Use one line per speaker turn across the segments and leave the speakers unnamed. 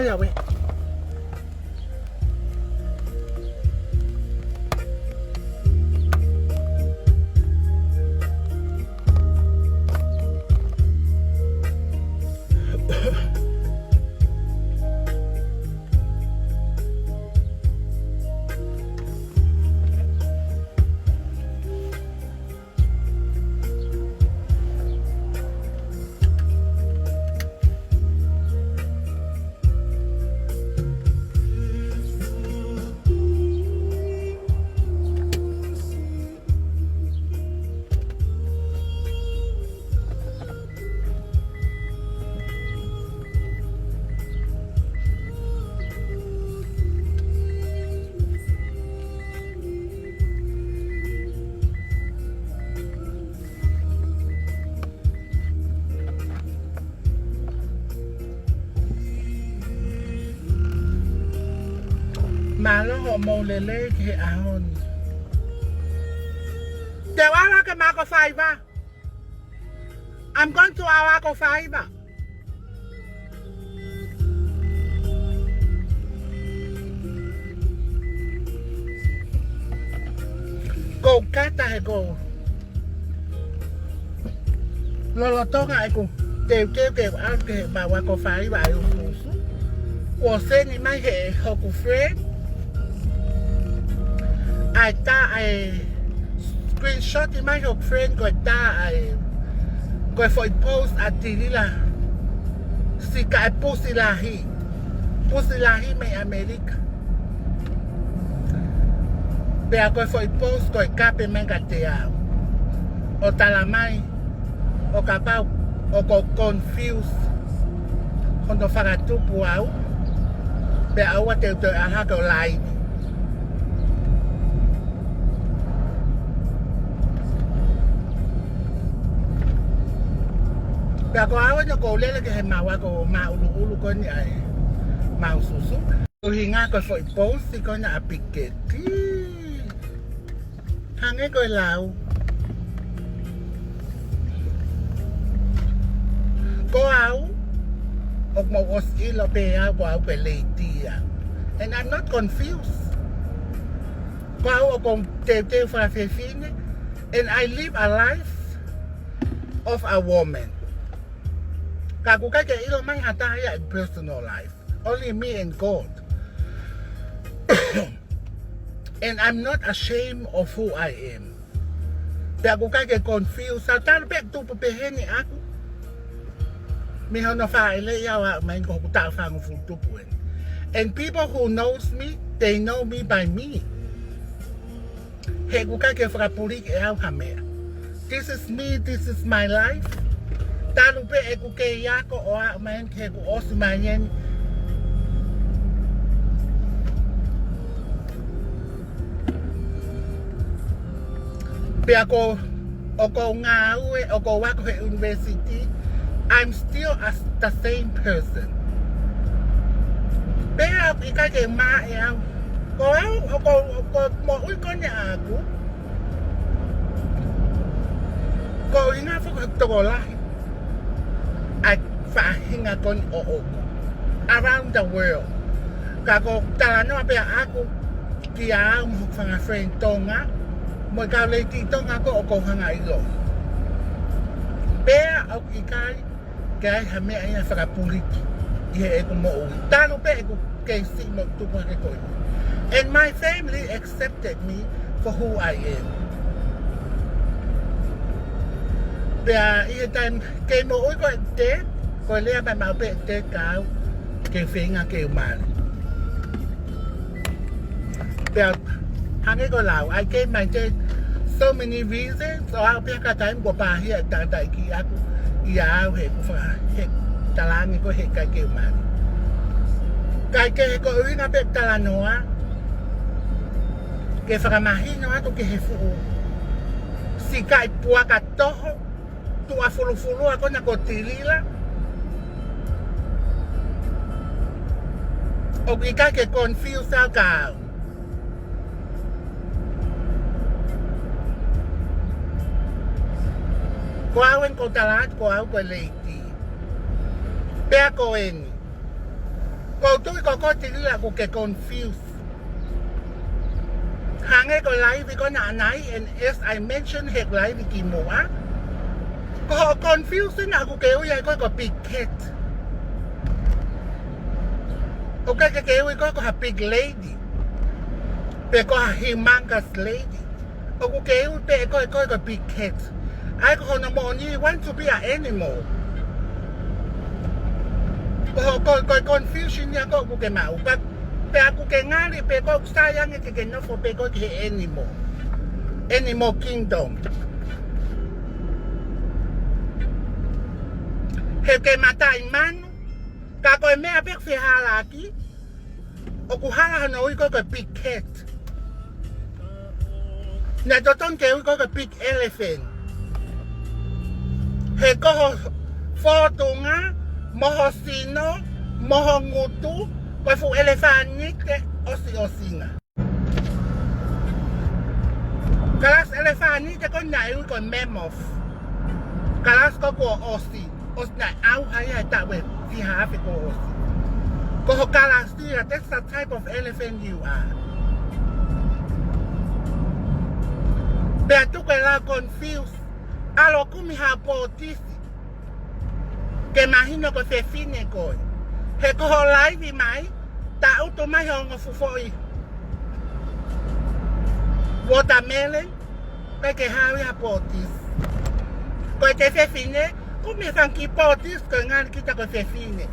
ya ve. Malo ho lele ke ahon. Dewa ke mako fiber. I'm going to Awako Fiber. Go kata he go. Lolo toka he go. Te ake Awako Fiber yo fusu. Wose ni mai he hoku friend. I thought I screenshot in my friend got that I go for post at Tilila. Si ka post ilahi may America. Be a go for post go kape menga te ao. O talamai o kapau o go confused. Quando fala tupu au. Be a wa te aha go live. Ako awan na ko lele ke mawa ko maulu ko ni ay maususu. Ko hinga ko for post ko na apike. Hange ko lao. Ko au og mo os ilo pe au pe leitia. And I'm not confused. Ko au ko te fra fefine and I live a life of a woman. Kakukake ilo may hataya in personal life. Only me and God. And I'm not ashamed of who I am. Kakukake confused. Sa talbek tu papeheni ako. Miho no faile yawa main ko kuta fangu futupuin. And people who knows me, they know me by me. He kukake frapulik e au hamea. This is me, this is my life. Talupe eko ke yako o a man ke ko osmayen pe ako oko ngawe oko wako he university. I'm still the same person. Pe ako ikake ma ya ko mo ko ni ako ko ina fo ko lahi. I fahinga kon o around the world. Kako talano pe ako kia mo fanga friend tonga mo ka le ti tonga ko ko hanga ilo. Pe au ikai kai hame ai fa politi. Ie ko mo talo pe ko ke si mo tu ko ko. And my family accepted me for who I am. Bea ia time ke mo oi ko te ko le ba ma pe te ka ke finga ke mal. Bea hange ko lao I gave my dad so many reasons so I pe ka time ko pa hia ta ki aku ia he ko fa he talangi ko he ka ke mal. Kai ke ko ina pe talanoa ke fa mahino atu ke he fu. Si kai puaka toho tu a fulu ako na kotilila o ika ke confuse ka ko awen ko talat ko au ko leiti pe ako en Ko tu ko tili la ko ke confused. Hange ko live ko na anay and as I mentioned he live ki mo ah. Ko confused na ko ke uya ko big cat. Okay ke ko a big lady. Pe ko a humongous lady. Ko ke pe ko big cat. I ko no money want to be an animal. Ko confusion niya ko ke mau but pe aku ke ngali pe ko sayang ke no for pe ko ke animal kingdom he ke mata imanu ka ko me ape fe hala aki o ku hala no ko big cat na toton ke ko big elephant he ko fotunga moho sino, moho ngutu, ko fu elefani ke osi nga. Kalas elefani ke ko nai ko mammoth. Kalas ko osi, os na au haya tawe fi hafi ko osi. Ko kalas dia, that's the type of elephant you are. But tu ke la confused. Alo kumi hapotisi. Que imagino que se fine coi. He ko live mai, ta auto mai ho ngofoi. Watermelon, que hawi apotis. Ko te se fine, ko me fan ki potis ko ngan kita ko se fine.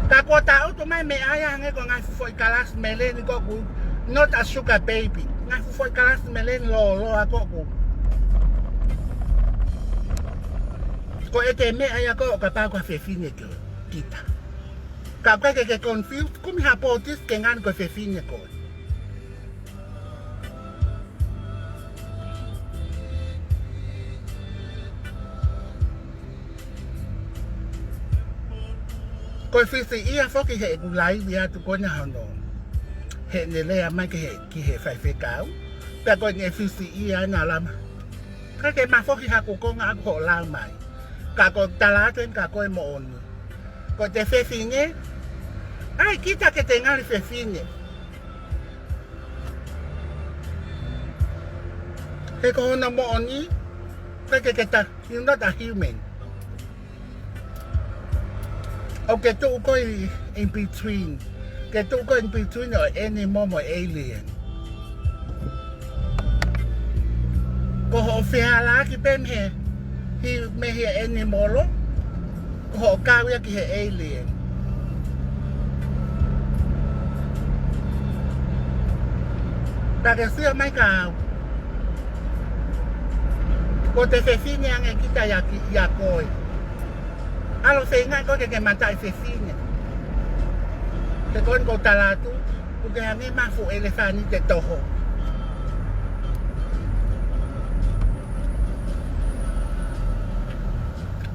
Ta ko ta auto mai me aya nge ko ngan foi kalas melen ko ku not a sugar baby. Ngan foi kalas melen lo ako. Ko ete me aya ko kapa ko fe fine ko kita. Ka ke confused kumi hapotis ke ngan ko fe fine ko. Ko fisi ia foki he gulai dia tu ko na hono. He ne le ama ke ki he fa fe kau. Pa ko ne fisi ia na lama. Ka ke ma foki ha ko nga ko la mai. Ka ko talaten ka ko mo on. Ko te fe fine. Ai kita que tenga el fe fine. He ko na mo oni. Que ta, you're not a human. Okay, tu ko in between. Que tu ko in between or animal or alien. Ko ho fe hala ki pem he. He may hear animal, or carry a alien. But I see my cow. What if a thing young and kita yakoi? I don't say I go to get my tie for thing. The gun go talatu, who can have me for elephant in the toho.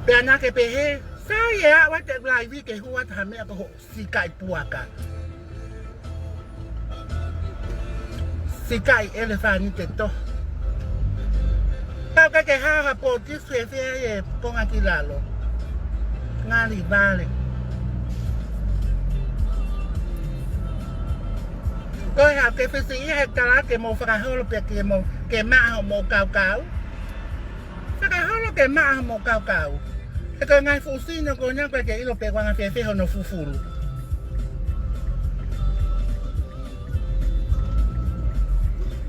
Pena ke pehe saya wa te live ke huwa thame ko sikai puaka sikai elephant te to pa ke ha po ti se ye ponga kilalo ngali vale ko ha ke fisi ye kala ke mo fa ho lo pe ke mo ke ma mo kau kau fa ho lo ke ma mo kau kau. Ito nga fusi no ko nya pa ke ilo pe kwa nga fefe ho no fufuru.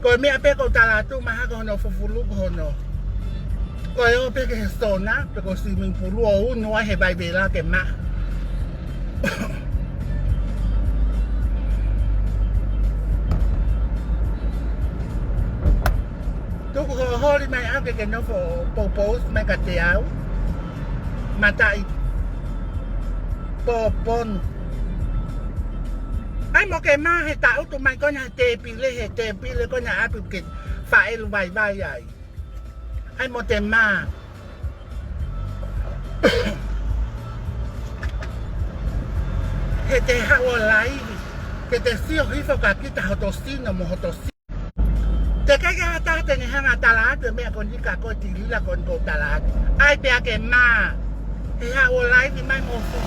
Ko me ape ko talatu maha ko no fufuru ko no. Ko yo pe ke sona pe ko swimming pool o no he bai bela ke ma. Tu ko holi mai ape ke no fo popos me ka te au. Matai popon ai mo ke ma he ta auto mai ko na te pile ko na apu ke fa el vai ai ai mo te ma he te hawa live que te sio hifo ka kita hotosino mo hotosi te ka ta te ni hanga tala te me ko ni ka ko ti la ko tala ai pe ke ma He ha o lai vi mai mo fu.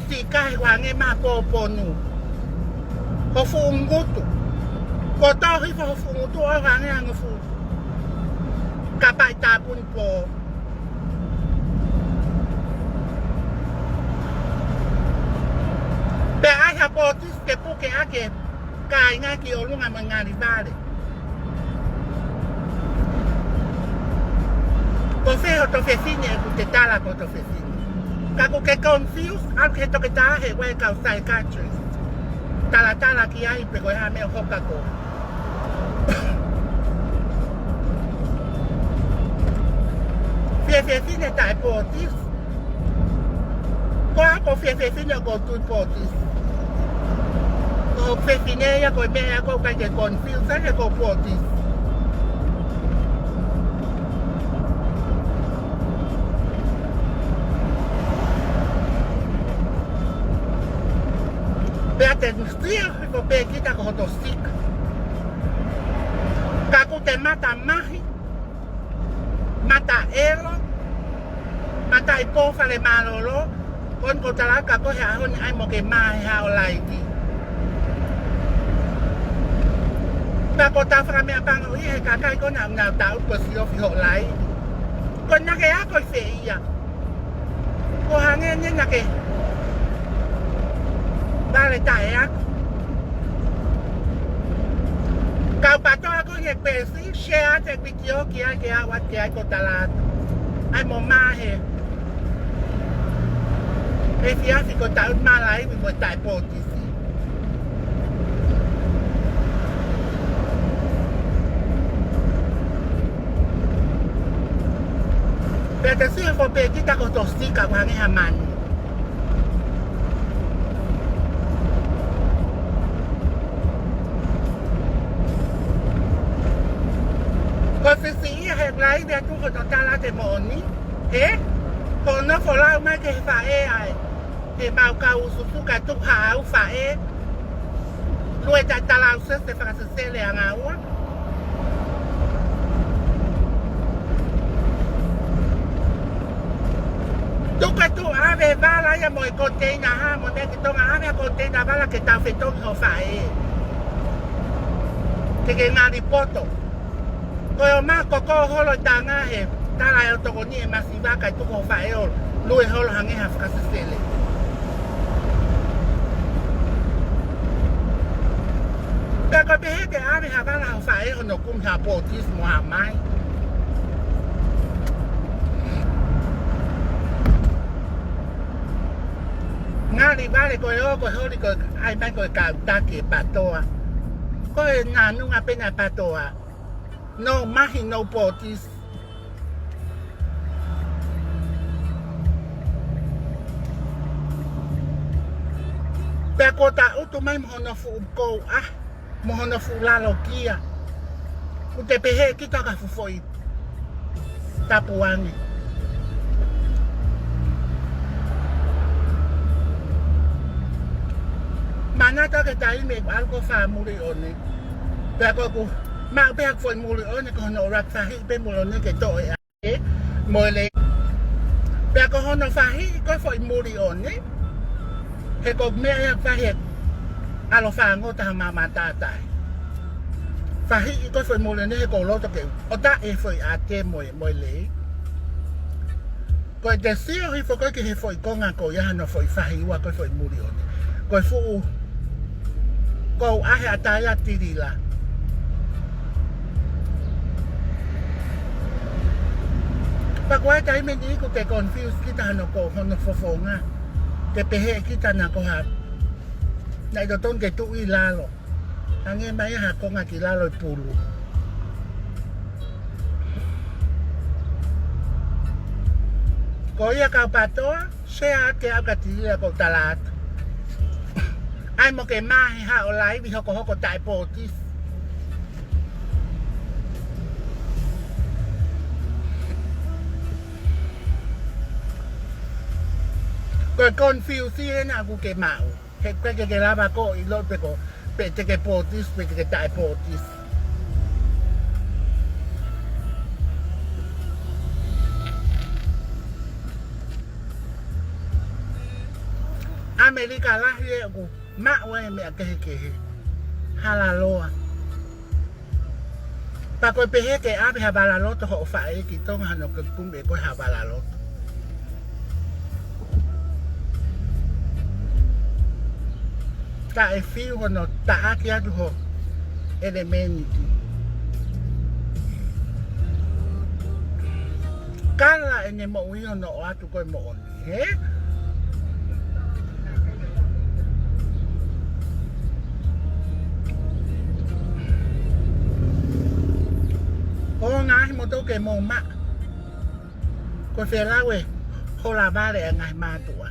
Si kai wa nge ma po nu. Ho fu ngutu. Ko to hi fo fu ngutu o wa nge ang fu. Ka pai ta pun po. Pe ai ha po tis ke pu ke ake. Kai nga ki o lunga mangani vale. Ko se ho to fefine ku te tala ko to fefine. Ka ku ke confuse al ke to ke ta he we ka psychiatrist. Tala ki ai pe ko ha me ho ka ko. Fefine tai po tis. Ko ko fefine ko tu po tis. Ko fefine ya ko me ya ko ka ke confuse sa ko po tis. Pe atención, ko pe kita ko to sick. Ka ku te mata mahi. Mata elo. Mata ipo fale malolo. Kon ko tala ka ko ha hon ai mo ke mai ha o lai di. Pa ko ta fra me pang o he ka kai ko na ta u ko si o fi ho lai. Kon na ke a ko fe ia. Ko ha nge na ke. Vale, ta ya. Kau pato ako yung pesi, share te video kaya wat kaya ko talat. Ay mo mahe. E siya si ko taot malay, mo tayo po tisi. Pero siya ko pe kita ko tosti ka wangi haman. Kasi siya headline dia tu ko tala te mo ni. Ko na fola mai ke fa ai. Te mau ka usu ka tu ha u fa Lui ta tala se fa se le anga u. Tu ka tu ave vala ya mo container ha mo me que toma ave container vala que ta fetón ho fa que na ripoto. Ko ma ko ko holo tanga he tala yo to ni masiva ka tu ko fa lui holo hange ha fa se sele. Ka ko be ke ave ha vala fa no kum ha potis mo ha mai. Ngari vale ko yo ko holi ko ai mai ko ka ta ke patoa. Ko na nu apenas patoa. No mahi no potis. Pero ta utu mai mo no fu ko mo no fu la lokia. U te pehe kita ka fu foi. Tapuangi. Manata ke tai me algo fa muri oni. Pero ko ma pe ak foi muri oni ko no rak fa hi pe muri oni ke to mo le. Pero ko no fa hi ko foi muri oni. He ko me ak fa he alo fa ngo ta ma ta ta. Fa hi ko foi muri oni he ko lo to ke. O ta e foi ate mo le. Ko te sio hi fo ko ke he foi konga ko ya no foi fa hi wa ko foi muri oni. Ko fu ko ahe ataya tirila. Pagwai tayo may di ko te confuse kita no ko hono fofonga. Te pehe kita na ko ha. Na idotong ke tu ilalo. Angin may ha ko nga kilalo pulu. Ko ya ka patoa, siya ke agatila ko talat. Ai mo ke mahi ha o lai vi hoko hoko tai potis. Ko confuse na ku ke mau. Ke lava ko i lo pe ko pe te ke potis pe ke tai potis. America la he ko ma we me ke halaloa pa ko pe ke abe ha balaloto ho fa e ki tonga no ke kumbe ko ha balaloto ka e fi no ta aki atu ho elementi kala ene mo uio no atu ko mo oni he o ngai mo to ke mo ma ko se la we ho la ba le ngai ma tua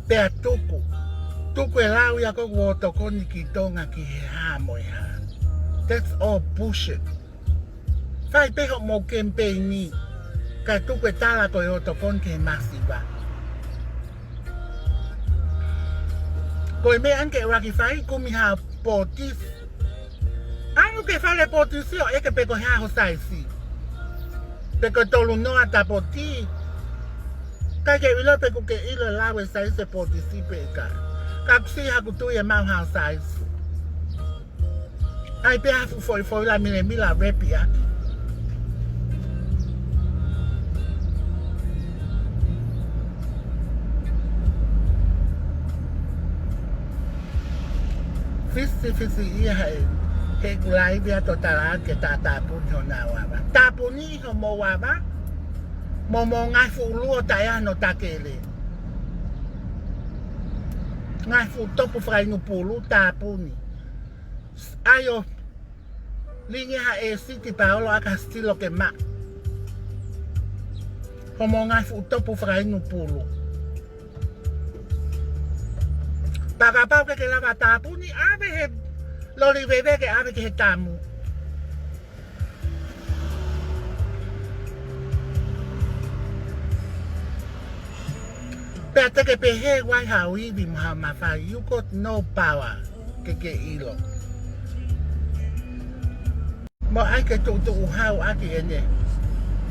pe atuku tuku e lau ia ko woto koni ki tonga ki he ha mo ha that's all bullshit fai pe ho mo campaign ni ka tuku e tala ko yo to kon ke masiva ko me anche raki fai ko mi ha potis anu ke fai le potisio e ke pe ko ha ho sai si pe ko tolu no ata poti ka ke ilo pe ko ke ilo lawe sai se potisi pe ka kasi hakutu ya mau how size ai pe hafu foi la mila repia fisi ia he gulai dia totala ke tata pun hona wa tapu ni ho mo wa ba mo ngai fu luo ta ya no takele ngai fu topu frai no pulu tapu ni ayo linha ha e siti paolo a castilo ke ma como ngai fu topu frai no pulu paga pau ke lava tapu ni ave he loli bebe ke ave ke tamu Pete que pehe guai hawi di mahafa, you got no power ke ilo. Mo ai ke tu hau aki ene.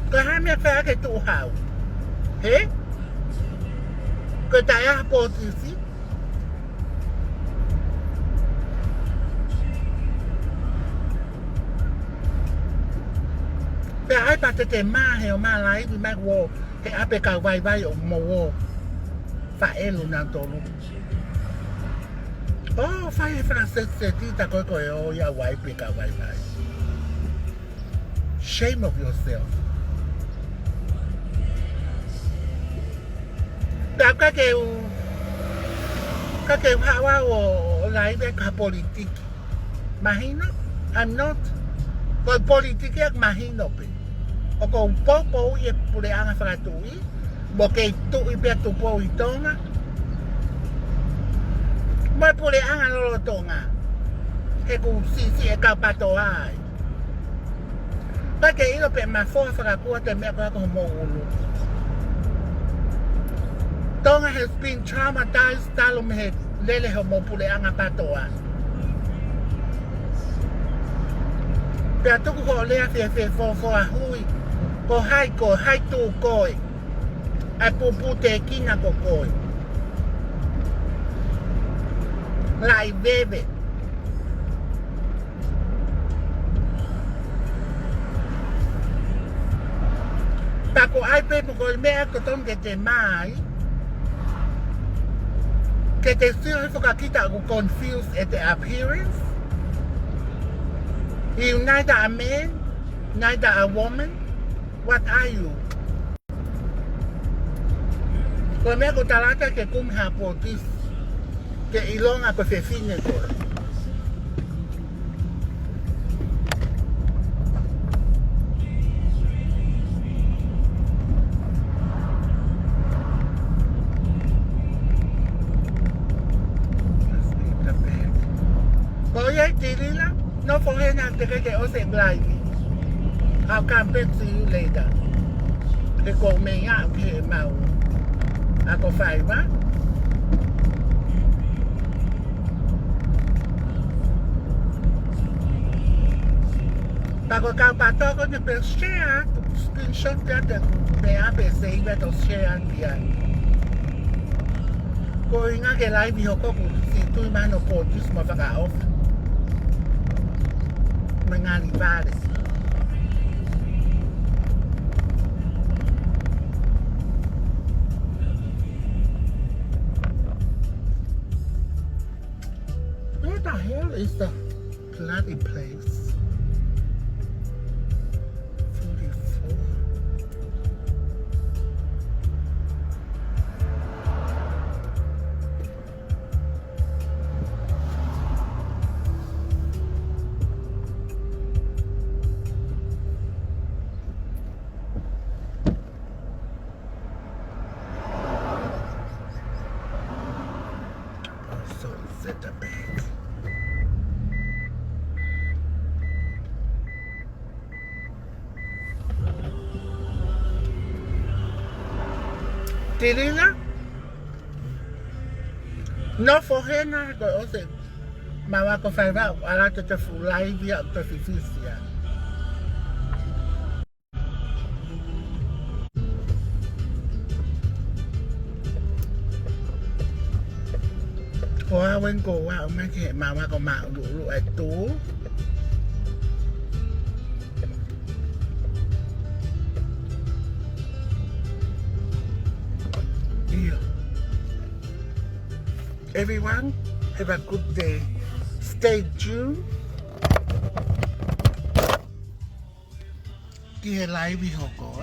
Ko ha me fa ke tu hau. He? Ko ta ya potisi. Pe ai pa te ma he o ma lai di ma wo ke ape ka vai o mo wo. Fa elu na tolu. Oh, fai francês setita ko yo ya wipe ka vai. Shame of yourself. Ka ke hawa o lai be ka politiki. Imagino, I'm not. Ko politiki ak mahino pe. O ko un poco ye pure anga fratui. Porque tu i pe tu po i tonga. Mo pure anga lo tonga. Ke ku si e ka pato ai. Porque ilo pe ma fo fra ku te me ko mo ulu. Tonga has been traumatized talo me lele ho mo pure anga pato ai. Pe tu ko le fe fo a hui. Ko hai tu koi. Ai pupu te kina kokoi. Lai bebe. Tako ai pepo ko mea ko ton ke te mai. Que te still foka kita ko confused at the appearance. You neither a man, neither a woman. What are you? Ko me ko talaka ke kum ha potis ke ilonga ko fe fine ko. Ko ye tilila no forget na te ke o se blind. I'll come back to you later. Ke ko me ya ke mau. Ako fai ba? Bago kang bato ko na share, screenshot ka de ABC iba to share diyan. Ko nga ke live yo ko si tu mano ko just mafaka off. Mga rivales. Where the hell is the bloody place? 44. So is it the bank? Tirina? No for henna ko ose. Mama ko faiva ala te fulai via artificial. Ko awen ko wa ma ke mama ko ma lu ai tu. Everyone, have a good day. Stay tuned. Kia live ho ko